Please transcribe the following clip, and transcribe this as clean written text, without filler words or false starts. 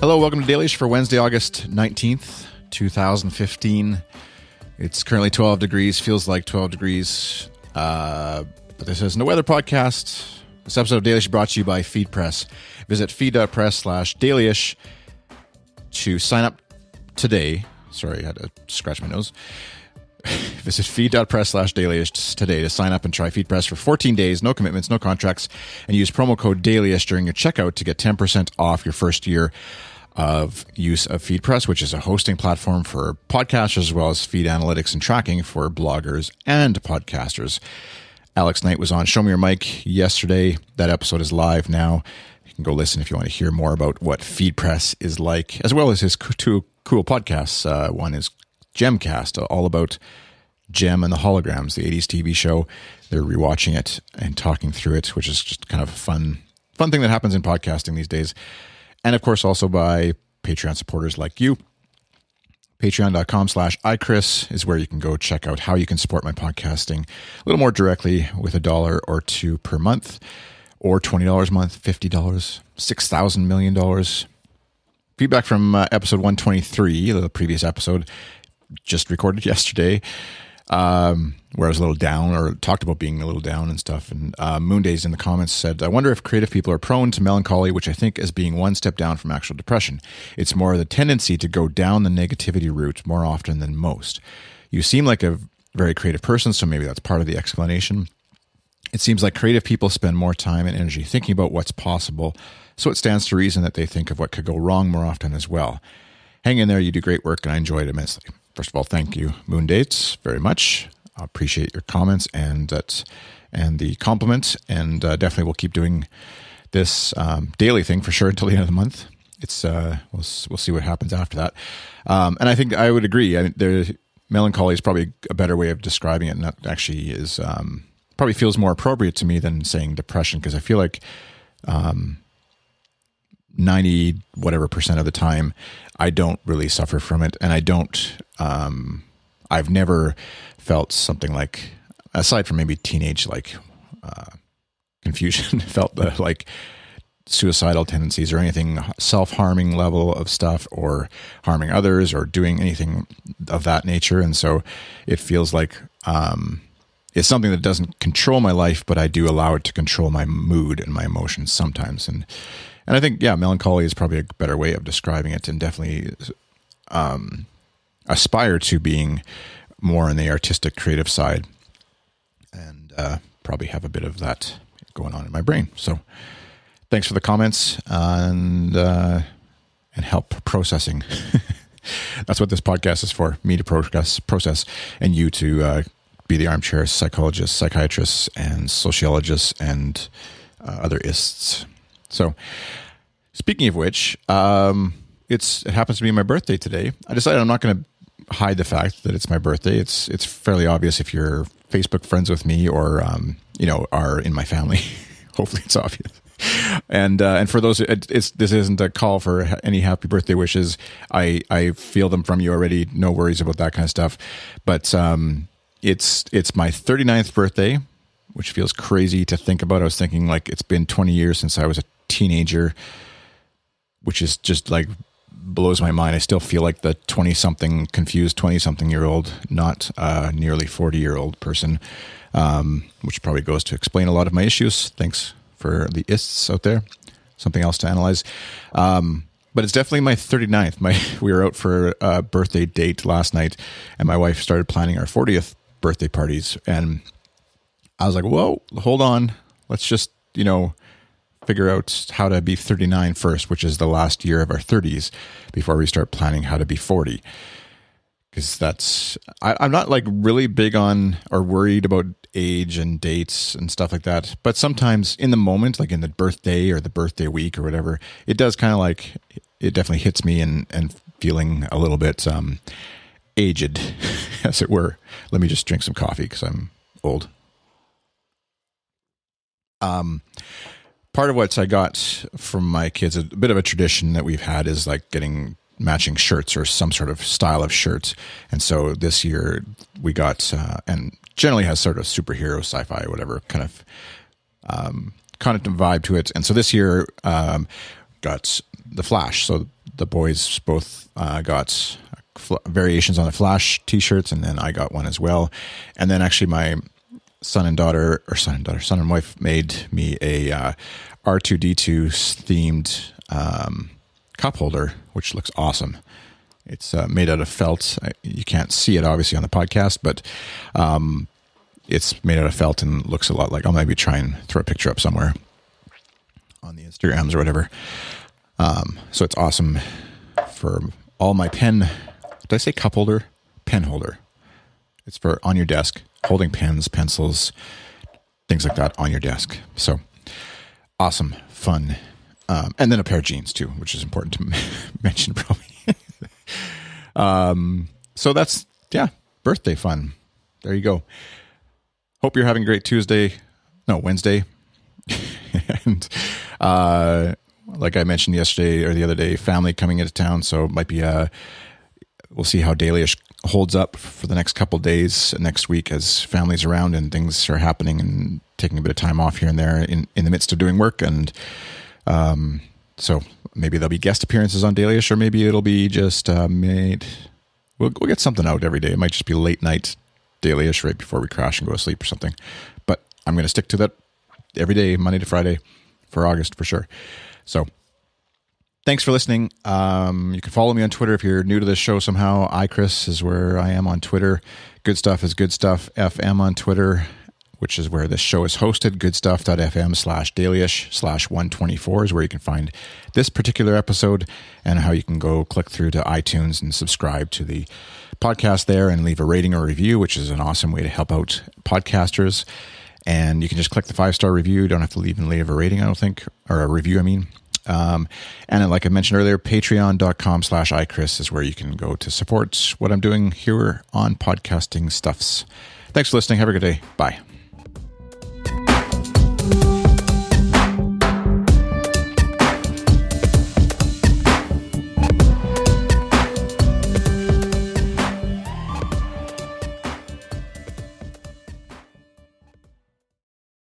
Hello, welcome to Dailyish for Wednesday, August 19th, 2015. It's currently 12 degrees, feels like 12 degrees, but this isn't a weather podcast. This episode of Dailyish is brought to you by FeedPress. Visit feed.press/Dailyish to sign up today. Sorry, I had to scratch my nose. Visit feed.press/Dailyish today to sign up and try FeedPress for 14 days, no commitments, no contracts, and use promo code Dailyish during your checkout to get 10% off your first year of use of FeedPress, which is a hosting platform for podcasters as well as feed analytics and tracking for bloggers and podcasters. Alex Knight was on Show Me Your Mic yesterday. That episode is live now. You can go listen if you want to hear more about what FeedPress is like, as well as his two cool podcasts. One is Gemcast, all about Gem and the Holograms, the 80s TV show. They're rewatching it and talking through it, which is just kind of a fun thing that happens in podcasting these days. And of course, also by Patreon supporters like you. Patreon.com/iChris is where you can go check out how you can support my podcasting a little more directly with $1 or $2 per month, or $20 a month, $50, $6,000 million. Feedback from episode 123, the previous episode, just recorded yesterday, where I was a little down, or talked about being a little down and stuff. And Moondays in the comments said, I wonder if creative people are prone to melancholy, which I think is being one step down from actual depression. It's more the tendency to go down the negativity route more often than most. You seem like a very creative person, so maybe that's part of the explanation. It seems like creative people spend more time and energy thinking about what's possible, so it stands to reason that they think of what could go wrong more often as well. Hang in there, you do great work, and I enjoy it immensely. First of all, thank you, Moondates, very much. I appreciate your comments and the compliment, and definitely we'll keep doing this daily thing for sure until the end of the month. It's we'll see what happens after that. And I think I would agree. Melancholy is probably a better way of describing it, and that actually is probably feels more appropriate to me than saying depression, because I feel like 90 whatever percent of the time I don't really suffer from it, and I don't I've never felt something like, aside from maybe teenage confusion, felt like suicidal tendencies or anything self-harming level of stuff, or harming others or doing anything of that nature. And so it feels like it's something that doesn't control my life, but I do allow it to control my mood and my emotions sometimes. And I think, melancholy is probably a better way of describing it, and definitely aspire to being more on the artistic, creative side, and probably have a bit of that going on in my brain. So thanks for the comments and help processing. That's what this podcast is for, me to process, and you to be the armchair psychologists, psychiatrists, and sociologists, and other ists. So, speaking of which, it happens to be my birthday today. I decided I'm not going to hide the fact that it's my birthday. It's fairly obvious if you're Facebook friends with me, or are in my family. Hopefully, it's obvious. And for those, this isn't a call for any happy birthday wishes. I feel them from you already. No worries about that kind of stuff. But it's my 39th birthday, which feels crazy to think about. I was thinking like it's been 20 years since I was a teenager, which is just like blows my mind. I still feel like the 20-something confused 20-something-year-old, not a nearly 40-year-old person, which probably goes to explain a lot of my issues. Thanks for the ists out there. Something else to analyze. But it's definitely my 39th. We were out for a birthday date last night, and my wife started planning our 40th birthday parties. And I was like, whoa, hold on. Let's just, figure out how to be 39 first, which is the last year of our 30s, before we start planning how to be 40. Because I'm not like really big on or worried about age and dates and stuff like that. But sometimes in the moment, like in the birthday or the birthday week or whatever, it does kind of like, it definitely hits me and feeling a little bit aged, as it were. Let me just drink some coffee because I'm old. Part of what I got from my kids, a bit of a tradition that we've had, is like getting matching shirts or some sort of style of shirts. And so this year we got, and generally has sort of superhero, sci-fi, whatever kind of content and vibe to it. And so this year got the Flash. So the boys both got variations on the Flash t-shirts, and then I got one as well. And then actually my son and wife made me a R2-D2 themed cup holder, which looks awesome. It's made out of felt. You can't see it obviously on the podcast, but it's made out of felt and looks a lot like, I'll maybe try and throw a picture up somewhere on the Instagrams or whatever. So it's awesome for all my pen. Did I say cup holder? Pen holder. It's for on your desk, holding pens, pencils, things like that on your desk. So awesome, fun. And then a pair of jeans too, which is important to mention probably. So that's, birthday fun. There you go. Hope you're having a great Wednesday. And like I mentioned yesterday or the other day, family coming into town. So it might be we'll see how Dailyish holds up for the next couple of days next week as family's around and things are happening and taking a bit of time off here and there in the midst of doing work. And so maybe there'll be guest appearances on Dailyish, or maybe it'll be just made. We'll get something out every day. It might just be late night Dailyish right before we crash and go to sleep or something. But I'm going to stick to that every day, Monday to Friday for August for sure. So thanks for listening. You can follow me on Twitter if you're new to this show somehow. iChris is where I am on Twitter. Good Stuff is Good Stuff FM on Twitter, which is where this show is hosted. goodstuff.fm/Dailyish/124 is where you can find this particular episode and how you can go click through to iTunes and subscribe to the podcast there and leave a rating or review, which is an awesome way to help out podcasters. And you can just click the 5-star review. You don't have to leave a rating, I don't think, or a review, I mean. And like I mentioned earlier, patreon.com/iChris is where you can go to support what I'm doing here on Podcasting Stuffs. Thanks for listening. Have a good day. Bye.